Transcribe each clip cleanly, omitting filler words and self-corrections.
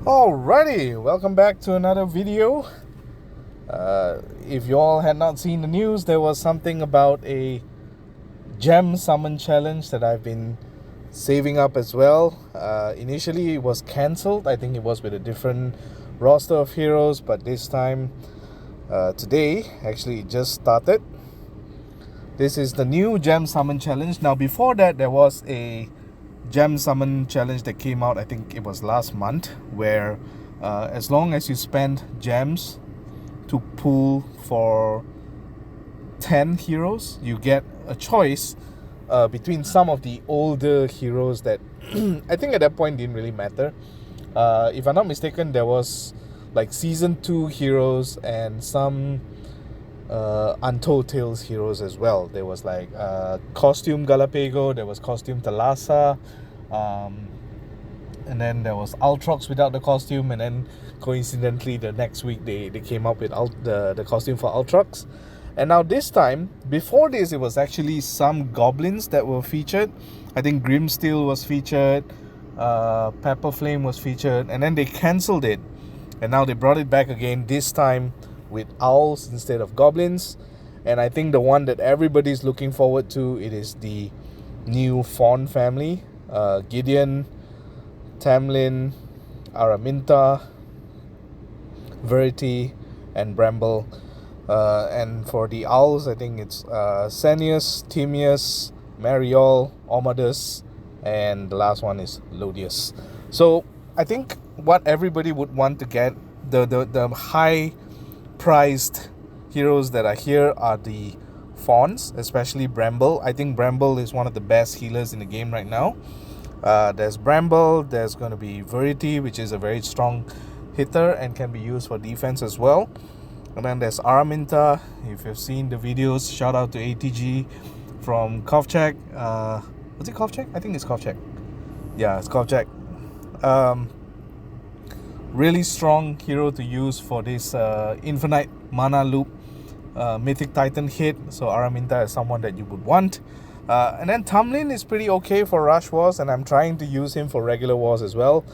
Alrighty, welcome back to another video. If you all had not seen the news, there was something about a gem summon challenge that I've been saving up as well. Initially it was cancelled. I think it was with a different roster of heroes, but this time, today, actually it just started. This is the new gem summon challenge. Now before that, there was a gem summon challenge that came out, I think it was last month, where as long as you spend gems to pull for 10 heroes, you get a choice between some of the older heroes that I think at that point didn't really matter. If I'm not mistaken, there was like season 2 heroes and some Untold Tales heroes as well. There was like Costume Galapago, there was Costume Thalassa, and then there was Ultrox without the costume, and then coincidentally the next week they came up with the costume for Ultrox. And now this time, before this, it was actually some goblins that were featured. I think Grimsteel was featured, Pepper Flame was featured, and then they cancelled it. And now they brought it back again, this time with owls instead of goblins. And I think the one that everybody's looking forward to, it is the new fawn family. Gideon, Tamlin, Araminta, Verity, and Bramble. And for the owls, I think it's Xenius, Timaeus, Mariol, Omadus, and the last one is Lodius. So I think what everybody would want to get, the high priced heroes that are here are the fawns, especially Bramble. I think Bramble is one of the best healers in the game right now. There's Bramble, there's going to be Verity, which is a very strong hitter and can be used for defense as well. And then there's Araminta. If you've seen the videos, shout out to ATG from Kovchek. Was it Kovchek? I think it's Kovchek. Yeah, it's Kovchek. Really strong hero to use for this infinite mana loop Mythic Titan hit. So Araminta is someone that you would want. And then Tamlin is pretty okay for Rush Wars, and I'm trying to use him for regular wars as well.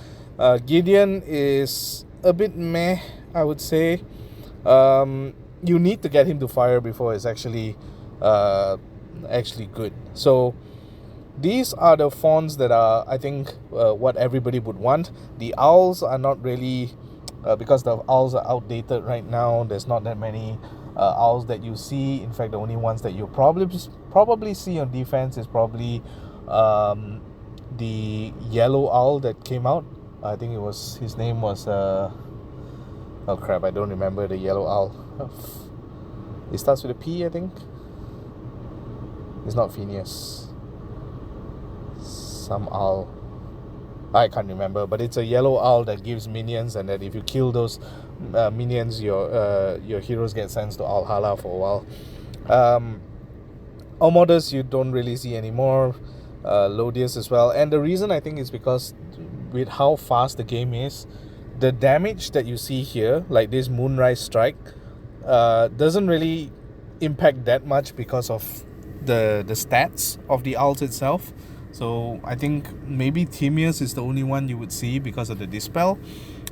Gideon is a bit meh, I would say. You need to get him to fire before it's actually good. So these are the fawns that are, I think, what everybody would want. The owls are not really, because the owls are outdated right now. There's not that many owls that you see. In fact, the only ones that you'll probably see on defense is probably the yellow owl that came out. I think his name was oh crap, I don't remember the yellow owl. It starts with a P, I think. It's not Phineas. Some owl. I can't remember, but it's a yellow owl that gives minions, and that if you kill those minions, your heroes get sent to Alhala for a while. Omadus you don't really see anymore. Lodius as well. And the reason I think is because with how fast the game is, the damage that you see here, like this Moonrise Strike, doesn't really impact that much because of the stats of the owls itself. So I think maybe Timaeus is the only one you would see because of the Dispel,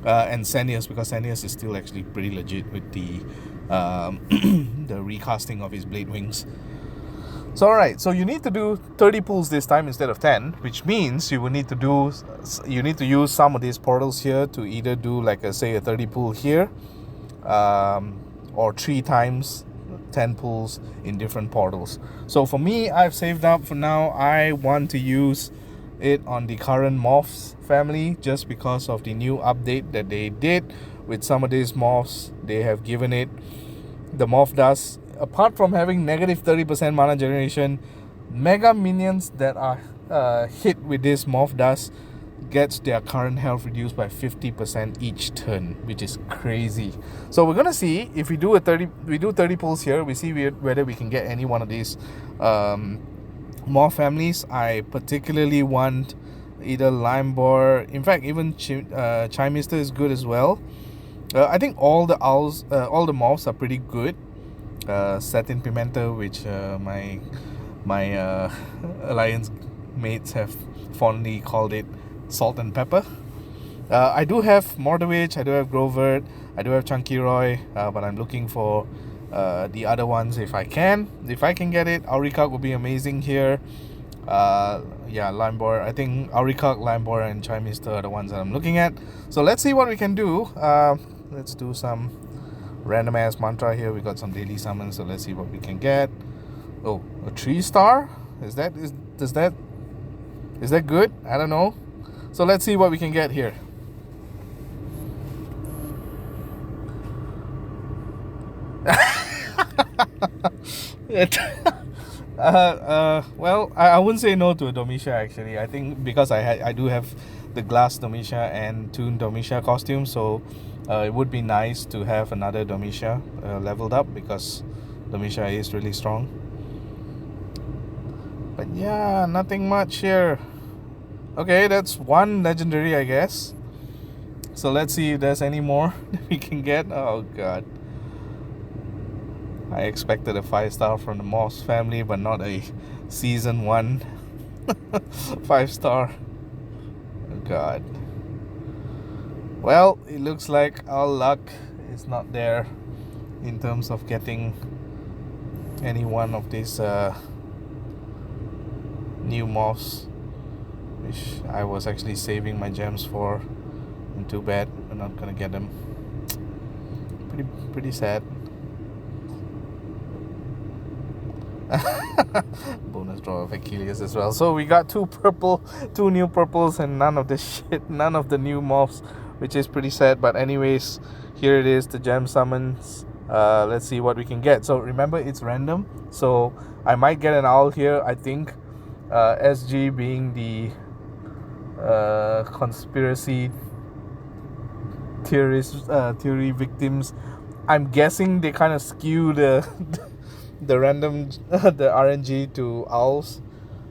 and Xenius, because Xenius is still actually pretty legit with the the recasting of his Blade Wings. So alright, so you need to do 30 pulls this time instead of 10, which means you need to use some of these portals here to either do like a 30 pull here, or 3 times 10 pulls in different portals. So for me, I've saved up for now. I want to use it on the current Morphs family just because of the new update that they did with some of these morphs. They have given it the Morph Dust. Apart from having negative 30% mana generation, mega minions that are hit with this Morph Dust gets their current health reduced by 50% each turn, which is crazy. So we're gonna see if we do 30 pulls here. We see whether we can get any one of these Morph families. I particularly want either Limebore. In fact, even Chimister is good as well. I think all the owls, all the morphs are pretty good. Satin Pimenta, which my alliance mates have fondly called it salt and pepper. I do have Mordowitch, I do have Grovert, I do have Chunky Roy, but I'm looking for the other ones if I can. If I can get it, Aurikak would be amazing here. Yeah, Limebor. I think Aurikak, Limebor, and Chimister are the ones that I'm looking at. So let's see what we can do. Let's do some random ass mantra here. We got some daily summons, so let's see what we can get. Oh, a 3-star? Is that good? I don't know. So let's see what we can get here. Well, I wouldn't say no to a Domitia actually. I think because I do have the glass Domitia and Toon Domitia costume, so it would be nice to have another Domitia leveled up because Domitia is really strong. But yeah, nothing much here. Okay, that's one legendary, I guess. So let's see if there's any more that we can get. Oh god. I expected a 5-star from the Moss family, but not a season 1 5-star. Oh god. Well, it looks like our luck is not there in terms of getting any one of these new moths, which I was actually saving my gems for, and too bad we're not gonna get them. Pretty sad. Bonus draw of Achilles as well. So we got two new purples, and none of the new moths, which is pretty sad. But anyways, here it is, the gem summons. Let's see what we can get. So remember, it's random, so I might get an owl here. I think SG being the conspiracy theory victims, I'm guessing they kind of skew the random the RNG to owls.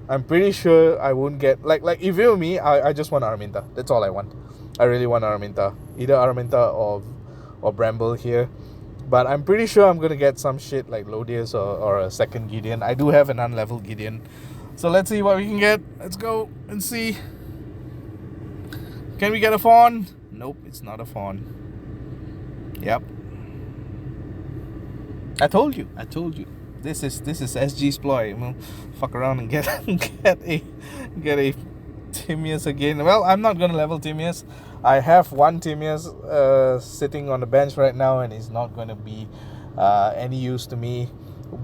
I'm pretty sure I won't get like if you were me, I just want Araminta. That's all I want. I really want Araminta, either Araminta or Bramble here. But I'm pretty sure I'm gonna get some shit like Lodius or a second Gideon. I do have an unleveled Gideon, so let's see what we can get. Let's go and see. Can we get a fawn? Nope, it's not a fawn. Yep. I told you. This is SG's ploy. We'll fuck around and get a Timaeus again. Well, I'm not gonna level Timaeus. I have one Timaeus sitting on the bench right now, and he's not gonna be any use to me.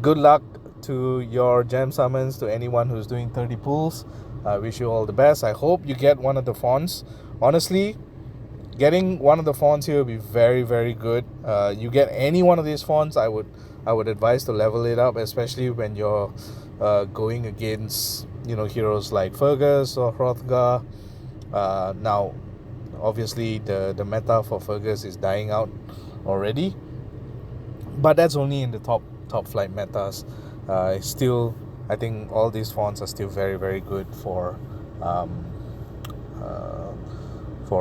Good luck to your gem summons, to anyone who's doing 30 pulls. I wish you all the best. I hope you get one of the fawns. Honestly, getting one of the fawns here would be very, very good. You get any one of these fawns, I would advise to level it up, especially when you're going against heroes like Fergus or Hrothgar. Now obviously the meta for Fergus is dying out already, but that's only in the top flight metas. Still, I think all these fawns are still very, very good for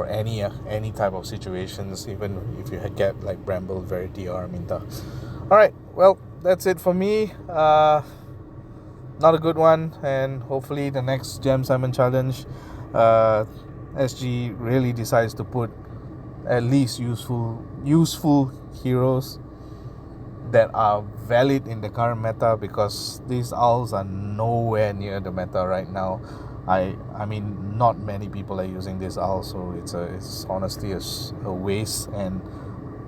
any type of situations, even if you get like Bramble, Verity, or Araminta. Alright, well, that's it for me. Not a good one, and hopefully the next Gem Summon Challenge, SG really decides to put at least useful heroes that are valid in the current meta, because these owls are nowhere near the meta right now. I mean, not many people are using this owl, so it's honestly a waste and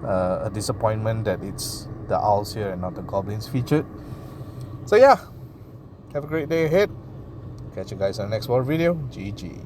a disappointment that it's the owls here and not the goblins featured. So yeah, have a great day ahead. Catch you guys on the next world video. GG.